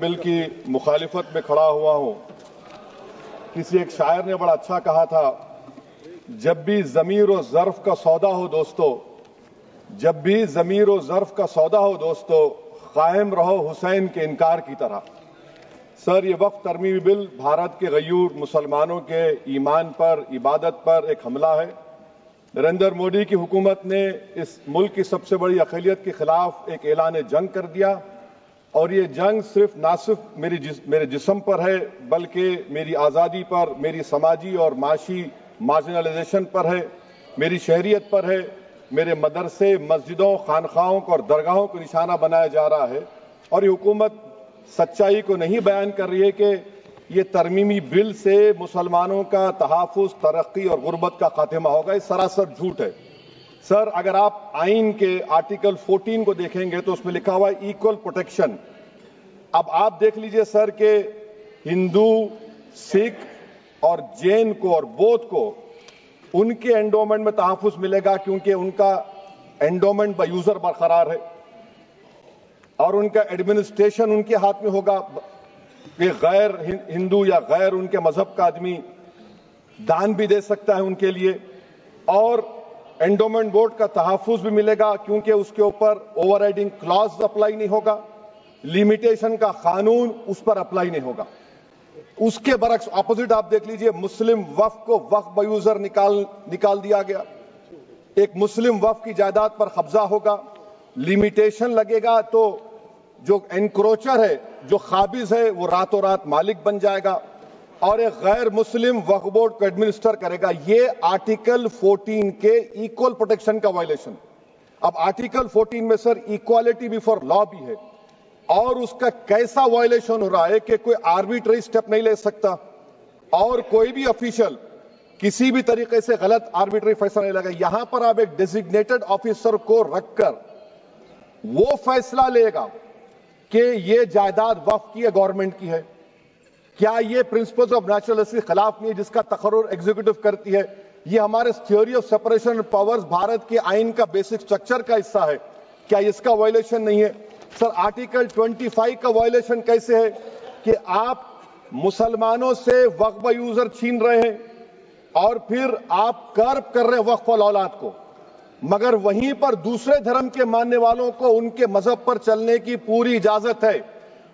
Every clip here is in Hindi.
बिल की मुखालिफत में खड़ा हुआ हूं। किसी एक शायर ने बड़ा अच्छा कहा था, जब भी ज़मीर और ज़र्फ का सौदा हो दोस्तों, जब भी ज़मीर और ज़र्फ का सौदा हो दोस्तों, कायम रहो हुसैन के इनकार की तरह। सर, ये वक्फ तरमीमी बिल भारत के गयूर मुसलमानों के ईमान पर, इबादत पर एक हमला है। नरेंद्र मोदी की हुकूमत ने इस मुल्क की सबसे बड़ी अक़लियत के खिलाफ एक ऐलान जंग कर दिया, और ये जंग ना सिर्फ मेरे जिस्म पर है, बल्कि मेरी आज़ादी पर, मेरी समाजी और माशी मार्जिनलाइजेशन पर है, मेरी शहरियत पर है, मेरे मदरसे, मस्जिदों, खानखाहों और दरगाहों को निशाना बनाया जा रहा है। और ये हुकूमत सच्चाई को नहीं बयान कर रही है कि ये तरमीमी बिल से मुसलमानों का तहफ़्फ़ुज़, तरक्की और गुर्बत का खात्मा होगा। ये सरासर झूठ है। सर, अगर आप आइन के आर्टिकल 14 को देखेंगे तो उसमें लिखा हुआ है इक्वल प्रोटेक्शन। अब आप देख लीजिए सर कि हिंदू, सिख और जैन को और बौद्ध को उनके एंडोमेंट में तहफ़्फ़ुज़ मिलेगा, क्योंकि उनका एंडोमेंट बाय यूजर बरकरार है और उनका एडमिनिस्ट्रेशन उनके हाथ में होगा कि गैर हिंदू या गैर उनके मजहब का आदमी दान भी दे सकता है उनके लिए, और एंडोमेंट बोर्ड का तहफ़्फ़ुज़ भी मिलेगा, क्योंकि उसके ऊपर ओवरराइडिंग क्लॉज अप्लाई नहीं होगा, लिमिटेशन का कानून उस पर अप्लाई नहीं होगा। उसके बरक्स ऑपोजिट आप देख लीजिए, मुस्लिम वक्फ को वक्फ बाय यूजर निकाल दिया गया। एक मुस्लिम वक्फ की जायदाद पर कब्जा होगा, लिमिटेशन लगेगा तो जो एनक्रोचर है, जो खाबिज है, वो रातों रात मालिक बन जाएगा और एक गैर मुस्लिम वक्फ बोर्ड को एडमिनिस्टर करेगा। ये आर्टिकल 14 के इक्वल प्रोटेक्शन का वायलेशन। अब आर्टिकल 14 में सर इक्वालिटी बिफोर लॉ भी है, और उसका कैसा वायलेशन हो रहा है कि कोई आर्बिट्ररी स्टेप नहीं ले सकता और कोई भी ऑफिशियल किसी भी तरीके से गलत आर्बिट्ररी फैसला नहीं लगा। यहां पर आप एक डेजिग्नेटेड ऑफिसर को रखकर वो फैसला लेगा कि ये जायदाद वक्फ की है, गवर्नमेंट की है। क्या ये प्रिंसिपल्स ऑफ नेचुरलिटी के खिलाफ नहीं है, जिसका तकर्रुर एग्जीक्यूटिव करती है? ये हमारे theory of separation of powers, Bharat के आइन का बेसिक स्ट्रक्चर का हिस्सा है। क्या इसका वायलेशन नहीं है? सर, आर्टिकल 25 का वायलेशन कैसे है कि आप मुसलमानों से वक्फ बाय यूजर छीन रहे हैं और फिर आप कर्ब कर रहे हैं वक्फ वाल औलाद को, मगर वहीं पर दूसरे धर्म के मानने वालों को उनके मजहब पर चलने की पूरी इजाजत है।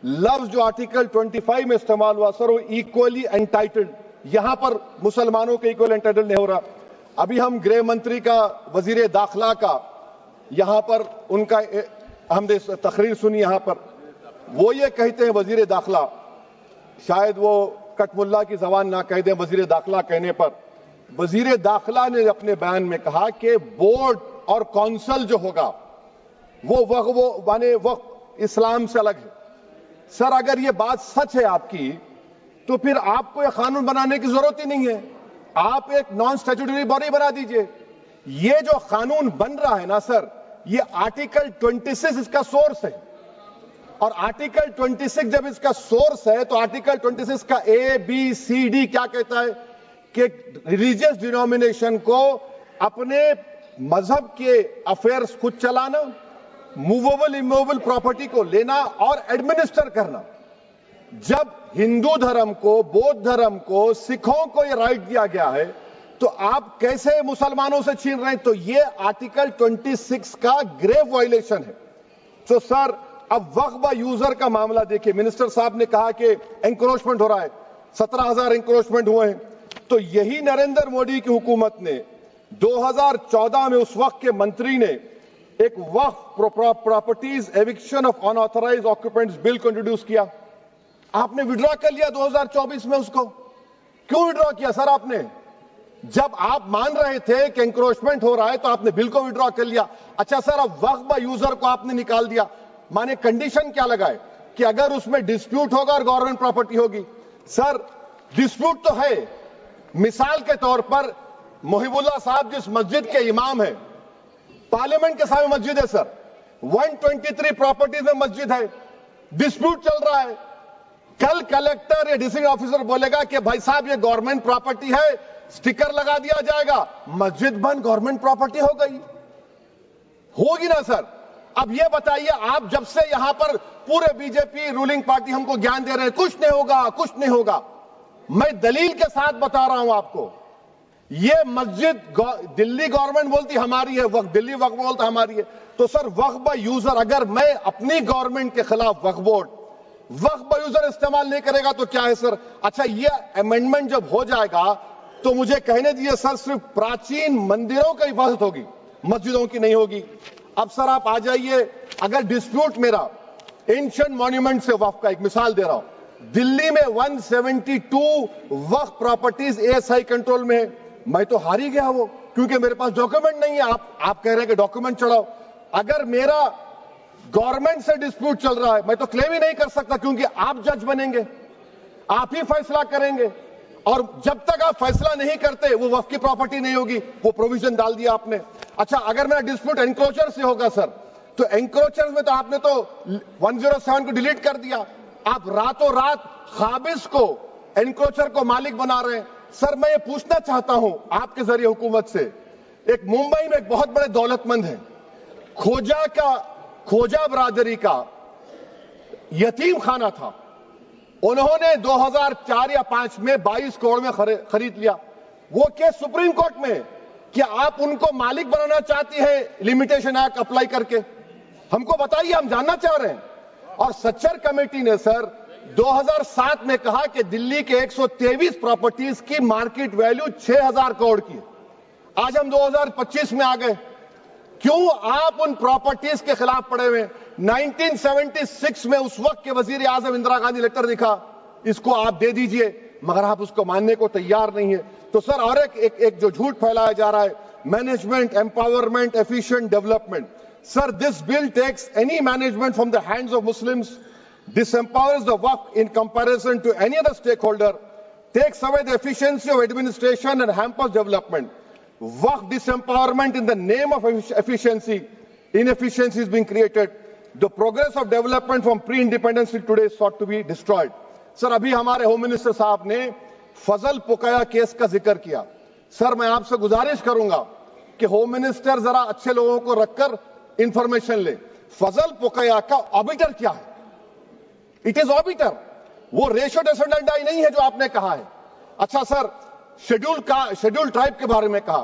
लफ्ज जो आर्टिकल 25 में इस्तेमाल हुआ सर, वो इक्वली एंटाइटल्ड, यहां पर मुसलमानों के इक्वल एंटाइटल्ड नहीं हो रहा। अभी हम गृह मंत्री का, वजीर दाखिला का यहां पर उनका हमने तकरीर सुनी, यहां पर वो ये कहते हैं, वजीर दाखिला, शायद वो कटमुल्ला की जबान ना कह दें, वजीर दाखिला कहने पर वजीर दाखिला ने अपने बयान में कहा कि बोर्ड और काउंसिल जो होगा वो माने वक्फ इस्लाम से अलग है। सर, अगर ये बात सच है आपकी, तो फिर आपको यह कानून बनाने की जरूरत ही नहीं है। आप एक नॉन स्टैट्यूटरी बॉडी बना दीजिए। ये जो कानून बन रहा है ना सर, ये आर्टिकल 26 इसका सोर्स है, और आर्टिकल 26 जब इसका सोर्स है तो आर्टिकल 26 का ABCD क्या कहता है कि रिलीजियस डिनोमिनेशन को अपने मजहब के अफेयर्स खुद चलाना, मूवेबल इमूवेबल प्रॉपर्टी को लेना और एडमिनिस्टर करना। जब हिंदू धर्म को, बौद्ध धर्म को, सिखों को यह राइट दिया गया है, तो आप कैसे मुसलमानों से छीन रहे हैं? तो ये आर्टिकल 26 का ग्रेव वायलेशन है। तो सर, अब वक्फ बाय यूजर का मामला देखिए, मिनिस्टर साहब ने कहा कि एंक्रोचमेंट हो रहा है, 17,000 एंक्रोचमेंट हुए हैं। तो यही नरेंद्र मोदी की हुकूमत ने 2014 में उस वक्त के मंत्री ने एक Waqf properties eviction of unauthorised occupants bill को इंट्रोड्यूस किया। आपने विड्रॉ कर लिया 2024 में उसको। क्यों विड्रॉ किया सर आपने? जब आप मान रहे थे कि एंक्रोचमेंट हो रहा है तो आपने बिल को विड्रॉ कर लिया। अच्छा सर, अब वक्फ बाय यूजर को आपने निकाल दिया, माने कंडीशन क्या लगाए कि अगर उसमें डिस्प्यूट होगा और गवर्नमेंट प्रॉपर्टी होगी। सर, डिस्प्यूट तो है। मिसाल के तौर पर मोहिबुल्लाह साहब जिस मस्जिद के इमाम है, पार्लियामेंट के सामने मस्जिद है सर, 123 प्रॉपर्टीज में मस्जिद है, डिस्प्यूट चल रहा है। कल कलेक्टर या डिस्ट्रिक्ट ऑफिसर बोलेगा कि भाई साहब ये गवर्नमेंट प्रॉपर्टी है, स्टिकर लगा दिया जाएगा, मस्जिद बंद, गवर्नमेंट प्रॉपर्टी हो गई, होगी ना सर? अब ये बताइए, आप जब से यहां पर पूरे बीजेपी रूलिंग पार्टी हमको ज्ञान दे रहे हैं कुछ नहीं होगा, कुछ नहीं होगा। मैं दलील के साथ बता रहा हूं आपको, ये मस्जिद दिल्ली गवर्नमेंट बोलती हमारी है, वक्फ दिल्ली वक्फ बोलता हमारी है। तो सर वक्फ बाय यूजर, अगर मैं अपनी गवर्नमेंट के खिलाफ वक्फ बोर्ड वक्फ बाय यूजर इस्तेमाल नहीं करेगा तो क्या है सर? अच्छा, ये अमेंडमेंट जब हो जाएगा तो मुझे कहने दीजिए सर, सिर्फ प्राचीन मंदिरों की हिफाजत होगी, मस्जिदों की नहीं होगी। अब सर आप आ जाइए, अगर डिस्प्यूट मेरा एंशिएंट मॉन्यूमेंट से वक्फ का, एक मिसाल दे रहा हूं, दिल्ली में 172 वक्फ प्रॉपर्टीज एएसआई कंट्रोल में है, मैं तो हार ही गया वो, क्योंकि मेरे पास डॉक्यूमेंट नहीं है। आप कह रहे हैं कि डॉक्यूमेंट चढ़ाओ। अगर मेरा गवर्नमेंट से डिस्प्यूट चल रहा है, मैं तो क्लेम ही नहीं कर सकता, क्योंकि आप जज बनेंगे, आप ही फैसला करेंगे, और जब तक आप फैसला नहीं करते वो वक्फ की प्रॉपर्टी नहीं होगी। वो प्रोविजन डाल दिया आपने। अच्छा, अगर मेरा डिस्प्यूट एनक्रोचर से होगा सर, तो एनक्रोचर में तो आपने तो 107 को डिलीट कर दिया। आप रातों रात काबिज को, एनक्रोचर को मालिक बना रहे हैं। सर मैं ये पूछना चाहता हूं आपके जरिए हुकूमत से, एक मुंबई में एक बहुत बड़े दौलतमंद है, खोजा बरादरी का यतीम खाना था, उन्होंने 2004 या 5 में 22 करोड़ में खरीद लिया। वो केस सुप्रीम कोर्ट में, क्या आप उनको मालिक बनाना चाहती है लिमिटेशन एक्ट अप्लाई करके? हमको बताइए, हम जानना चाह रहे हैं। और सच्चर कमेटी ने सर 2007 में कहा कि दिल्ली के 123 प्रॉपर्टीज की मार्केट वैल्यू 6000 करोड़ की। आज हम 2025 में आ गए, क्यों आप उन प्रॉपर्टीज के खिलाफ पड़े हुए? 1976 में उस वक्त के वजीर आजम इंदिरा गांधी लेटर लिखा, इसको आप दे दीजिए, मगर आप उसको मानने को तैयार नहीं है। तो सर और एक जो झूठ फैलाया जा रहा है, management empowerment efficient development. Sir this bill takes any management from the hands of Muslims, disempowers the waqf in comparison to any other stakeholder, takes away the efficiency of administration and hampers development. Waqf disempowerment in the name of efficiency, inefficiency is being created. The progress of development from pre-independence till today is sought to be destroyed. Sir अभी हमारे होम मिनिस्टर साहब ने फजल पुकाया केस का जिक्र किया। सर मैं आपसे गुजारिश करूंगा कि होम मिनिस्टर जरा अच्छे लोगों को रखकर इंफॉर्मेशन ले। फजल पुकाया का ऑबिटर क्या है? इट इज ऑबिटर, वो रेशियो डेसेंडेंटाई नहीं है जो आपने कहा है। अच्छा सर, शेड्यूल ट्राइब के बारे में कहा,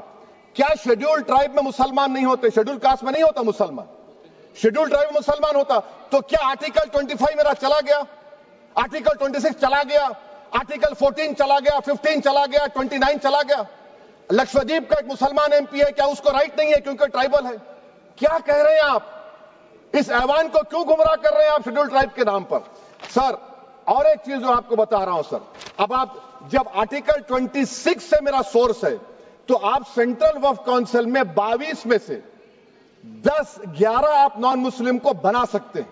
क्या शेड्यूल ट्राइब में मुसलमान नहीं होते? शेड्यूल कास्ट में नहीं होता मुसलमान, शेड्यूल ट्राइब में मुसलमान होता। तो क्या आर्टिकल 25 मेरा चला गया, आर्टिकल 26 चला गया, आर्टिकल 14 चला गया, 15 चला गया, 29 चला गया? लक्षद्वीप का एक मुसलमान एमपी है, क्या उसको राइट नहीं है क्योंकि ट्राइबल है? क्या कह रहे हैं आप? इस ऐवान को क्यों गुमराह कर रहे हैं आप शेड्यूल ट्राइब के नाम पर? सर और एक चीज जो आपको बता रहा हूं सर, अब आप जब आर्टिकल 26 से मेरा सोर्स है, तो आप सेंट्रल वक्फ काउंसिल में 22 में से 11 आप नॉन मुस्लिम को बना सकते हैं।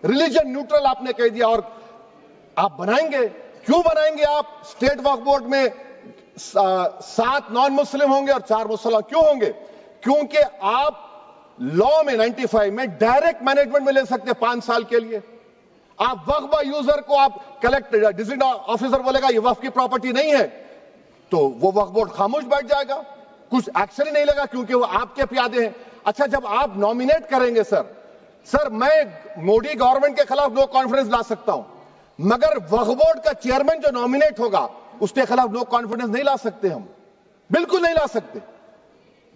रिलीजन न्यूट्रल आपने कह दिया, और आप बनाएंगे, क्यों बनाएंगे आप? स्टेट वक्फ बोर्ड में 7 नॉन मुस्लिम होंगे और 4 मुसलमान। क्यों होंगे? क्योंकि आप लॉ में 95 में डायरेक्ट मैनेजमेंट में ले सकते हैं 5 साल के लिए। आप वक्फ बाय यूजर को आप कलेक्ट डिस्ट्रिक्ट ऑफिसर बोलेगा ये वक्फ की प्रॉपर्टी नहीं है, तो वो वक्फ बोर्ड खामोश बैठ जाएगा, कुछ एक्शन ही नहीं लेगा, क्योंकि वो आपके प्यादे हैं। अच्छा, जब आप नॉमिनेट करेंगे सर मैं मोदी गवर्नमेंट के खिलाफ नो कॉन्फिडेंस ला सकता हूं, मगर वक्फ बोर्ड का चेयरमैन जो नॉमिनेट होगा उसके खिलाफ नो कॉन्फिडेंस नहीं ला सकते, हम बिल्कुल नहीं ला सकते।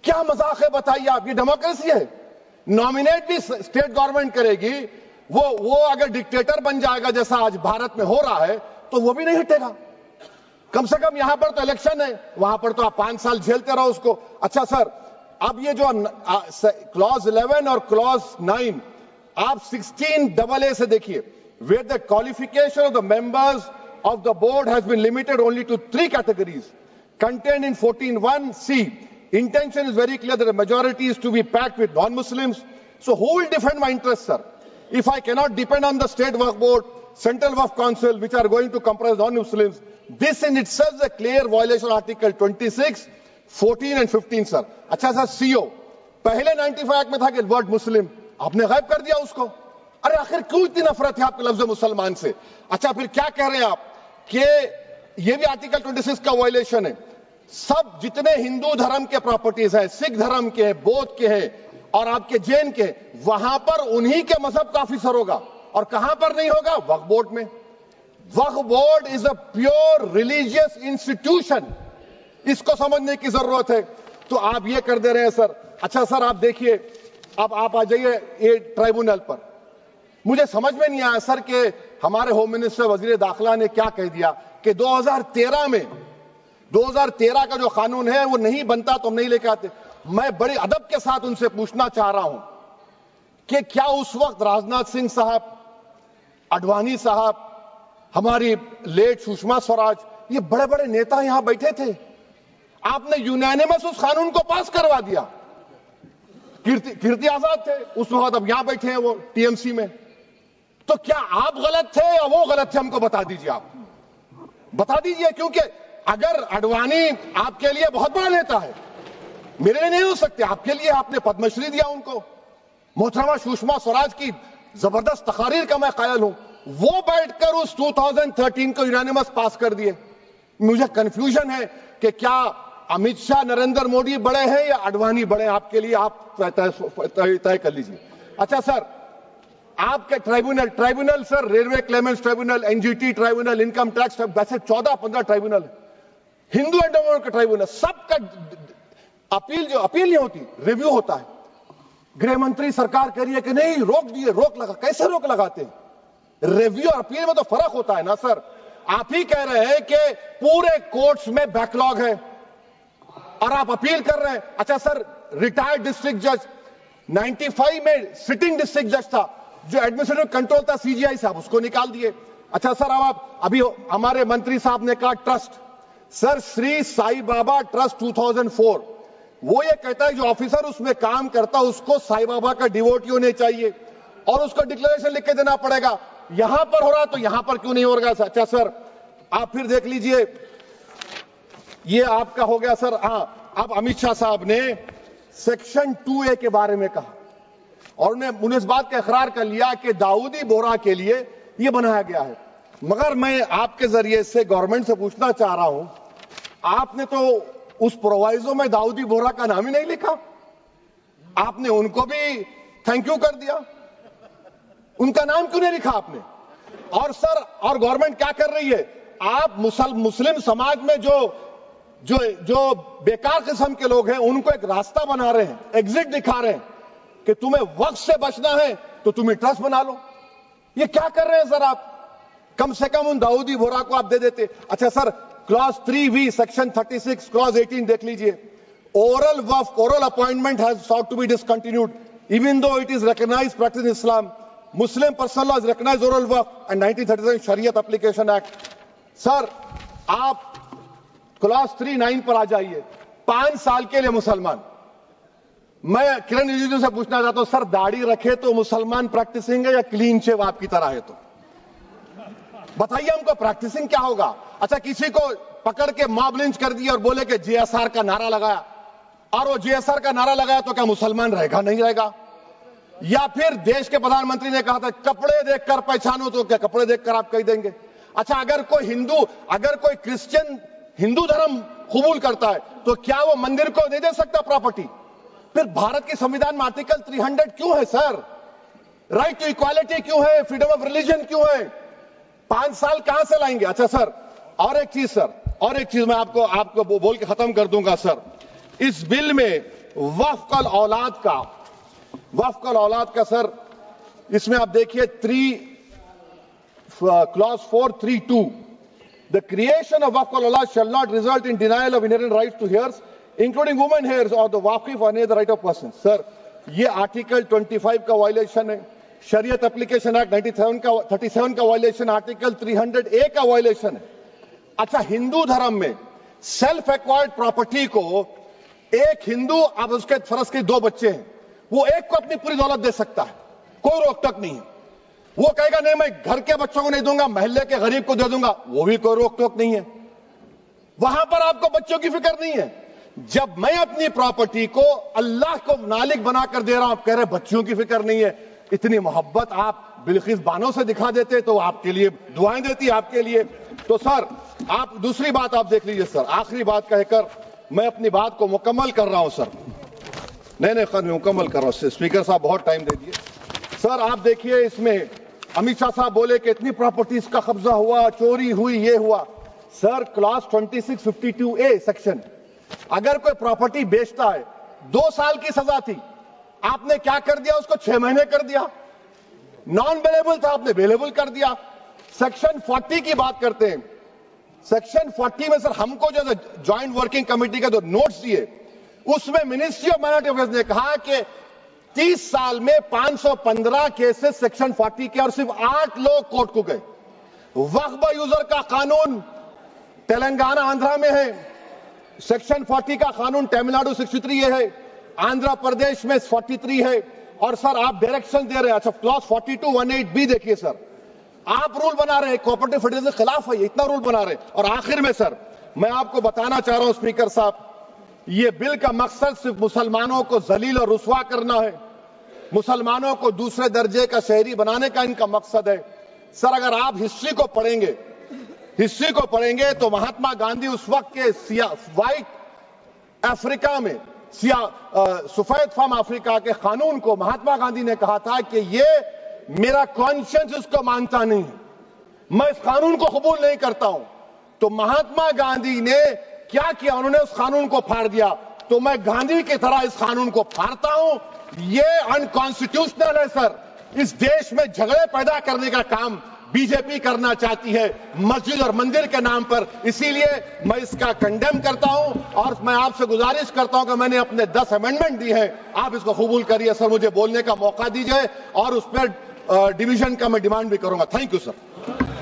क्या मजाक है बताइए आप? ये डेमोक्रेसी है। नॉमिनेट भी स्टेट गवर्नमेंट करेगी, वो अगर डिक्टेटर बन जाएगा जैसा आज भारत में हो रहा है, तो वो भी नहीं हटेगा। कम से कम यहां पर तो इलेक्शन है, वहां पर तो आप 5 साल झेलते रहो उसको। अच्छा सर, अब ये जो क्लॉज 11 और क्लॉज 9 आप 16AA से देखिए, where the qualification of the members of the board has been limited only to 3 categories contained in 14(1)(c). Intention is very clear that the majority is to be packed with non-Muslims. So who will defend my interests, sir? If I cannot depend on the state waqf board, central waqf council, which are going to comprise non-Muslims, this in itself is a clear violation of Article 26, 14 and 15, sir. अच्छा सर, CO पहले 95 एक्ट में था कि वर्ड मुस्लिम, आपने गायब कर दिया उसको। अरे आखिर क्यों इतनी नफरत है आपके लफ्ज मुसलमान से? अच्छा फिर क्या कह रहे हैं आप कि ये भी आर्टिकल 26 का वायलेशन है। सब जितने हिंदू धर्म के प्रॉपर्टीज हैं, सिख धर्म के हैं, बौद्ध के हैं, और आपके जेन के, वहां पर उन्हीं के मजहब का ऑफिसर होगा। और कहां पर नहीं होगा? वक्फ बोर्ड में। Waqf board is a pure religious institution, इसको समझने की जरूरत है। तो आप ये कर दे रहे हैं सर। अच्छा सर, आप देखिए, अब आप आ जाइए ये ट्राइब्यूनल पर। मुझे समझ में नहीं आया सर कि हमारे होम मिनिस्टर वजीर दाखिला ने क्या कह दिया कि 2013 का जो कानून है वो नहीं बनता तो हम नहीं लेके आते। मैं बड़े अदब के साथ उनसे पूछना चाह रहा हूं कि क्या उस वक्त राजनाथ सिंह साहब, आडवाणी साहब, हमारी लेट सुषमा स्वराज, ये बड़े बड़े नेता यहां बैठे थे? आपने यूनानिमस उस कानून को पास करवा दिया। कीर्ति आजाद थे उस वक्त, अब यहां बैठे हैं वो टीएमसी में। तो क्या आप गलत थे या वो गलत थे? हमको बता दीजिए, आप बता दीजिए। क्योंकि अगर आडवाणी आपके लिए बहुत बड़ा नेता है, मेरे लिए नहीं हो सकते, आपके लिए आपने पद्मश्री दिया उनको। मोहतरमा सुषमा स्वराज की जबरदस्त तकारीर का मैं कायल हूं, वो बैठकर उस 2013 को यूनानिमस पास कर दिए। मुझे कंफ्यूजन है कि क्या अमित शाह, नरेंद्र मोदी बड़े हैं या आडवाणी बड़े हैं? आपके लिए आप तय कर लीजिए। अच्छा सर, आपके tribunal sir, railway Clements tribunal, NGT tribunal, income tax, वैसे 14-15 ट्राइब्यूनल है। हिंदू एंडोमेंट का ट्राइब्यूनल, सबका अपील नहीं होती, रिव्यू होता है। गृह मंत्री सरकार कह रही है कि नहीं, रोक दिए, रोक लगा। कैसे रोक लगाते हैं? रिव्यू और अपील में तो फर्क होता है ना सर। आप ही कह रहे हैं कि पूरे कोर्ट्स में बैकलॉग है और आप अपील कर रहे हैं। अच्छा सर, रिटायर्ड डिस्ट्रिक्ट जज 95 में सिटिंग डिस्ट्रिक्ट जज था, जो एडमिनिस्ट्रेटिव कंट्रोल था सीजीआई साहब, उसको निकाल दिए। अच्छा सर, अब आप अभी हमारे मंत्री साहब ने कहा trust, sir Shri Sai Baba trust 2004, वो ये कहता है जो ऑफिसर उसमें काम करता उसको साई बाबा का डिवोटी होने चाहिए और उसको डिक्लेरेशन लिख के देना पड़ेगा। यहां पर हो रहा तो यहां पर क्यों नहीं हो रहा? अच्छा सर, आप फिर देख लीजिए, ये आपका हो गया सर। हां, अब अमित शाह साहब ने सेक्शन 2A के बारे में कहा और उन्होंने इस बात का इकरार कर लिया कि दाऊदी बोहरा के लिए यह बनाया गया है। मगर मैं आपके जरिए से गवर्नमेंट से पूछना चाह रहा हूं, आपने तो उस प्रोवाइजो में दाऊदी बोहरा का नाम ही नहीं लिखा। आपने उनको भी थैंक यू कर दिया, उनका नाम क्यों नहीं लिखा आपने? और सर, और गवर्नमेंट क्या कर रही है? आप मुस्लिम समाज में जो बेकार किस्म के लोग हैं उनको एक रास्ता बना रहे हैं, एग्जिट दिखा रहे हैं कि तुम्हें वक्त से बचना है तो तुम्हें ट्रस्ट बना लो। ये क्या कर रहे हैं सर आप? कम से कम उन दाऊदी बोहरा को आप दे देते। अच्छा sir, clause 3V section 36 clause 18 देख लीजिए। Oral Waqf, oral appointment has sought to be discontinued even though it is recognized practice in Islam. Muslim personal law has recognized oral waqf and 1937 Shariat Application Act. Sir, आप क्लॉज 39 पर आ जाइए। 5 साल के लिए मुसलमान। मैं किरण रिजिजू से पूछना चाहता हूं, सर दाढ़ी रखे तो मुसलमान प्रैक्टिसिंग है या क्लीन शेव आपकी तरह है? तो बताइए हमको, प्रैक्टिसिंग क्या होगा? अच्छा, किसी को पकड़ के मॉब लिंच कर दिया और बोले कि जेएसआर का नारा लगाया, और वो जेएसआर का नारा लगाया तो क्या मुसलमान रहेगा? नहीं रहेगा। या फिर देश के प्रधानमंत्री ने कहा था कपड़े देखकर पहचानो, तो क्या कपड़े देखकर आप कह देंगे? अच्छा, अगर कोई क्रिश्चियन हिंदू धर्म कबूल करता है तो क्या वो मंदिर को नहीं दे सकता प्रॉपर्टी? फिर भारत के संविधान में आर्टिकल 300 क्यों है सर? राइट टू इक्वालिटी क्यों है? फ्रीडम ऑफ रिलीजन क्यों है? 5 साल कहां से लाएंगे? अच्छा सर, और एक चीज सर, और एक चीज मैं आपको बोल के खत्म कर दूंगा सर। इस बिल में वक्फ औलाद का सर, इसमें आप देखिए clause 432, the creation of waqf aulad shall not result in denial of inherent rights to heirs including women heirs or the wakif or the right of person. Sir, ये आर्टिकल 25 का वायलेशन है, शरीयत एप्लीकेशन एक्ट 37 का वायलेशन, आर्टिकल 300A का वायलेशन है। अच्छा, हिंदू धर्म में सेल्फ एक्वायर्ड प्रॉपर्टी को एक हिंदू, अब उसके फर्ज के 2 बच्चे हैं, वो एक को अपनी पूरी दौलत दे सकता है, कोई रोक टोक नहीं है। वो कहेगा नहीं मैं घर के बच्चों को नहीं दूंगा, मोहल्ले के गरीब को दे दूंगा, वो भी कोई रोक टोक नहीं है। वहां पर आपको बच्चों की फिक्र नहीं है। जब मैं अपनी प्रॉपर्टी को अल्लाह को मालिक बनाकर दे रहा हूं, आप कह रहे बच्चों की फिक्र नहीं है। इतनी मोहब्बत आप बिल्किस बानो से दिखा देते तो आपके लिए दुआएं देती आपके लिए। तो सर, आप दूसरी बात आप देख लीजिए सर, आखिरी बात कहकर मैं अपनी बात को मुकम्मल कर रहा हूं सर। नहीं मुकम्मल कर रहा हूं। स्पीकर साहब बहुत टाइम दे दिए। सर आप देखिए, इसमें अमित शाह साहब बोले कि इतनी प्रॉपर्टीज का कब्जा हुआ, चोरी हुई, ये हुआ। सर क्लास 2652A सेक्शन, अगर कोई प्रॉपर्टी बेचता है 2 साल की सजा थी, आपने क्या कर दिया, उसको 6 महीने कर दिया। नॉन बेलेबल था, आपने बेलेबल कर दिया। सेक्शन 40 की बात करते हैं। सेक्शन 40 में सर हमको जो ज्वाइंट वर्किंग कमेटी का जो नोट्स दिए, उसमें मिनिस्ट्री ऑफ माइनॉरिटी अफेयर्स ने कहा कि 30 साल में 515 केसेस सेक्शन 40 के और सिर्फ 8 लोग कोर्ट को गए। वक्फ यूजर का कानून तेलंगाना आंध्रा में है, सेक्शन 40 का कानून तमिलनाडु 63 है, आंध्र प्रदेश में 43 है। और सर आप डायरेक्शन दे रहे हैं, अच्छा क्लॉज 4218B देखिए सर, आप रूल बना रहे हैं, कोऑपरेटिव फेडरलिज्म के खिलाफ है, इतना रूल बना रहे हैं। और आखिर में सर मैं आपको बताना चाह रहा हूं स्पीकर साहब, ये बिल का मकसद सिर्फ मुसलमानों को जलील और रुस्वा करना है, मुसलमानों को दूसरे दर्जे का शहरी बनाने का इनका मकसद है। सर अगर आप हिस्ट्री को पढ़ेंगे तो महात्मा गांधी उस वक्त के व्हाइट अफ्रीका में सफेद फार्म अफ्रीका के कानून को महात्मा गांधी ने कहा था कि ये मेरा कॉन्शियंस इसको मानता नहीं है, मैं इस कानून को कबूल नहीं करता हूं। तो महात्मा गांधी ने क्या किया, उन्होंने उस कानून को फाड़ दिया। तो मैं गांधी की तरह इस कानून को फाड़ता हूं। ये अनकॉन्स्टिट्यूशनल है सर। इस देश में झगड़े पैदा करने का काम बीजेपी करना चाहती है मस्जिद और मंदिर के नाम पर, इसीलिए मैं इसका कंडेम करता हूं। और मैं आपसे गुजारिश करता हूं कि मैंने अपने 10 अमेंडमेंट दी है, आप इसको कबूल करिए सर, मुझे बोलने का मौका दीजिए और उस पर डिवीजन का मैं डिमांड भी करूंगा। Thank you sir.